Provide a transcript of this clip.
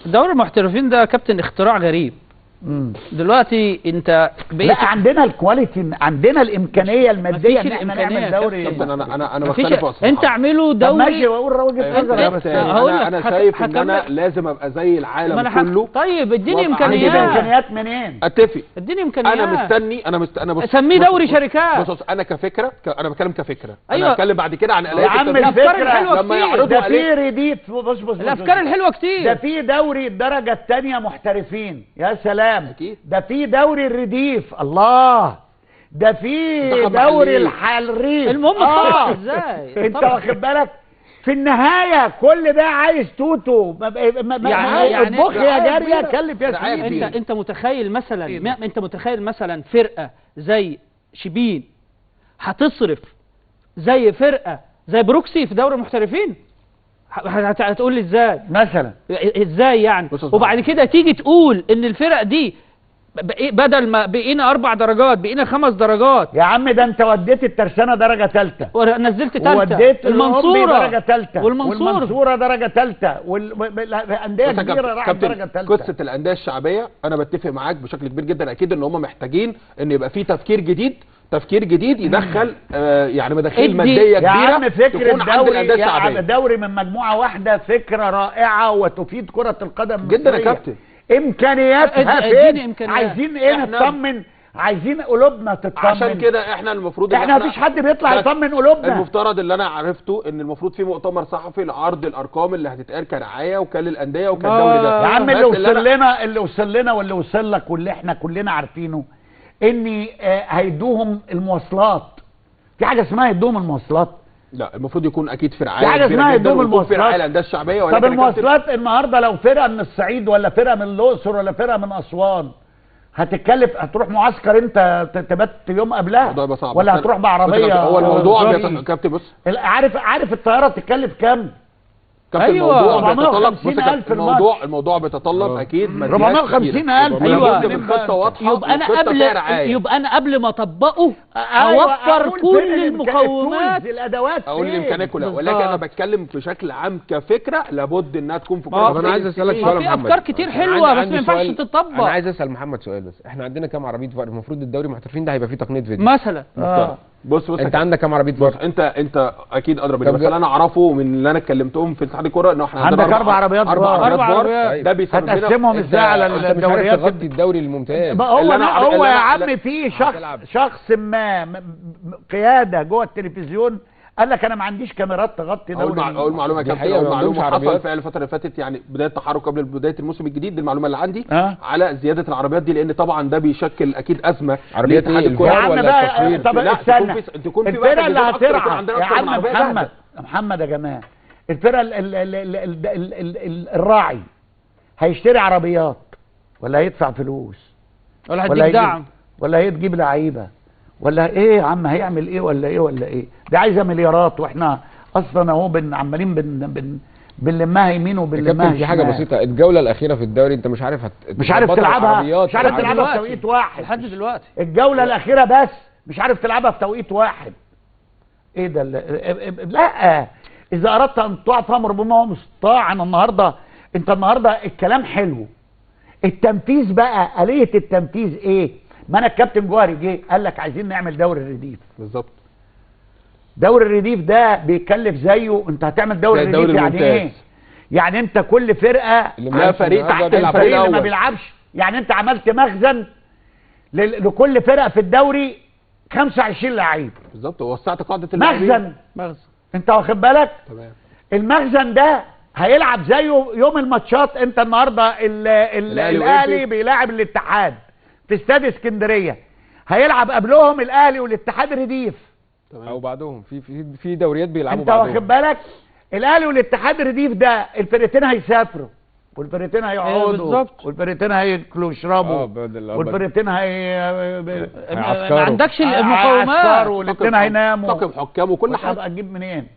دوري المحترفين ده كابتن اختراع غريب. دلوقتي انت لا عندنا الكواليتي، عندنا الامكانيه الماديه ان احنا نعمل دوري. انا بختلف. انت اعملوا دوري. ماشي واقول وجهه نظري، بس انا شايف ان انا لازم ابقى زي العالم كله. طيب اديني امكانيات. امكانيات منين؟ اتفق. اديني امكانيات. انا مستني بص سميه دوري شركات. بص انا كفكره، انا بتكلم كفكره. أيوة. انا هتكلم بعد كده عن يا عم الافكار الحلوه لما كتير. يعرضوا ده في عليك رديف. بص الافكار الحلوه كتير. ده في دوري الدرجه الثانيه محترفين، يا سلام. أكيد. ده في دوري الرديف، الله. ده في دوري الحريف. المهم ازاي انت واخد بالك؟ في النهايه كل ده عايز توتو يعني اطبخ يا جاريه، كلف يا سيدي. انت متخيل مثلا انت متخيل مثلا فرقه زي شبين هتصرف زي فرقه زي بروكسي في دوري المحترفين؟ هتقول لي ازاي مثلا؟ ازاي يعني؟ وبعد كده تيجي تقول ان الفرق دي بدل ما بقينا 4 درجات بقينا 5 درجات. يا عم ده انت وديت الترسانه درجه ثالثه ونزلت ثالثه، وديت المنصوره درجه ثالثه، والمنصوره درجه ثالثه، والانديه كبيره راحت درجه ثالثه. قصه الانديه الشعبيه انا بتفق معاك بشكل كبير جدا. اكيد ان هم محتاجين ان يبقى في تفكير جديد يدخل يعني مداخيل ماديه كبيره. يا عم فكره دوري من مجموعه واحده فكره رائعه وتفيد كره القدم جدا يا كابتن. امكانياتها فين؟ عايزين ايه؟ نطمن، عايزين قلوبنا تطمن. عشان كده احنا المفروض احنا مفيش حد بيطلع يطمن قلوبنا. المفترض اللي انا عرفته ان المفروض في مؤتمر صحفي لعرض الارقام اللي هتتقال كرعايه وكان للانديه وكان الدوري ده. يا عم اللي وصل لنا واللي وصل لك واللي احنا كلنا عارفينه ان هيدوهم المواصلات. في حاجه اسمها يدوهم المواصلات؟ لا المفروض يكون اكيد في رعايه. في حاجه اسمها يدوهم المواصلات. في رعايه الانديه الشعبيه. طب المواصلات النهارده لو فرقه من الصعيد ولا فرقه من الاقصر ولا فرقه من اسوان هتتكلف، هتروح معسكر انت تبات يوم قبلها ولا هتروح بعربيه؟ هو الموضوع كابتن بص، عارف الطياره تتكلف كام؟ ايوه 450,000 الموضوع بيتطلب اكيد 450,000. ايوه الخطه واضحه. يبقى انا قبل ما اطبقه اوفر كل المقومات الادوات اقول الامكانيات كلها. ولكن انا بتكلم بشكل عام كفكره لابد انها تكون في طب انا عايز اسالك سؤال يا محمد. في افكار كتير حلوه بس ما ينفعش تطبق. انا عايز اسال محمد سؤال بس. احنا عندنا كام عربيه فار؟ المفروض الدوري المحترفين ده هيبقى فيه تقنيه فيديو مثلا. بص انت عندك كام عربيه فار؟ انت اكيد ادرى مني، بس انا اعرفه من اللي انا اتكلمتهم في اتحاد الكوره ان احنا عندك 4 عربيات فار. ده بيسبب لنا هتقسمهم ازاي على الدوريات؟ تغطي الدوري الممتاز. هو يا عم في شخص ما قياده جوه التلفزيون قال لك انا ما عنديش كاميرات تغطي دوري. اقول معلومه يا كابتن، اقول معلومه حصل فعلا الفتره اللي فاتت، يعني بدايه تحرك قبل بدايه الموسم الجديد. دي المعلومه اللي عندي على زياده العربيات دي، لان طبعا ده بيشكل اكيد ازمه. عربيات ايه؟ الفار ولا التصوير؟ طب استنى، الفرقه اللي هترعى يا عم محمد يا جماعه، الفرقه الراعي هيشتري عربيات ولا هيدفع فلوس ولا هيديك دعم ولا هيجيب لعيبه ولا ايه يا عم؟ هيعمل ايه ولا ايه؟ دي عايزه مليارات، واحنا اصلا اهو عمالين بنلمها يمين وبنلمها شمال. في حاجه بسيطه، الجوله الاخيره في الدوري انت مش عارف تلعبها، مش عارف تلعبها في توقيت واحد لحد دلوقتي. الجوله الاخيره بس مش عارف تلعبها في توقيت واحد. ايه ده؟ لا اذا اردت ان تطاع فامر بما هو مستطاع. انت النهارده الكلام حلو، التنفيذ بقى آلية التنفيذ ايه؟ ما انا الكابتن جوهري جه قال لك عايزين نعمل دوري الرديف. بالظبط. دوري الرديف ده بيكلف زيه. انت هتعمل دوري الرديف يعني ايه؟ يعني انت كل فرقه اللي فريق تحت الفريق اللي ما بيلعبش، يعني انت عملت مخزن لكل فرقه في الدوري 25 لعيب. بالظبط، ووسعت قاعده اللاعبين. مخزن انت واخد بالك؟ تمام. المخزن ده هيلعب زيه يوم الماتشات. انت النهارده الاهلي بيلاعب الاتحاد في استاد اسكندريه، هيلعب قبلهم الاهلي والاتحاد رديف او بعدهم في دوريات بيلعبوا انت واخد بالك؟ الاهلي والاتحاد رديف ده الفرقتين هيسافروا والفرقتين هيقعدوا والفرقتين هياكلوا ويشربوا والفرقتين ما عندكش المقومات والاثنين هيناموا. طاقم حكام وكل حاجه. هتجيب منين؟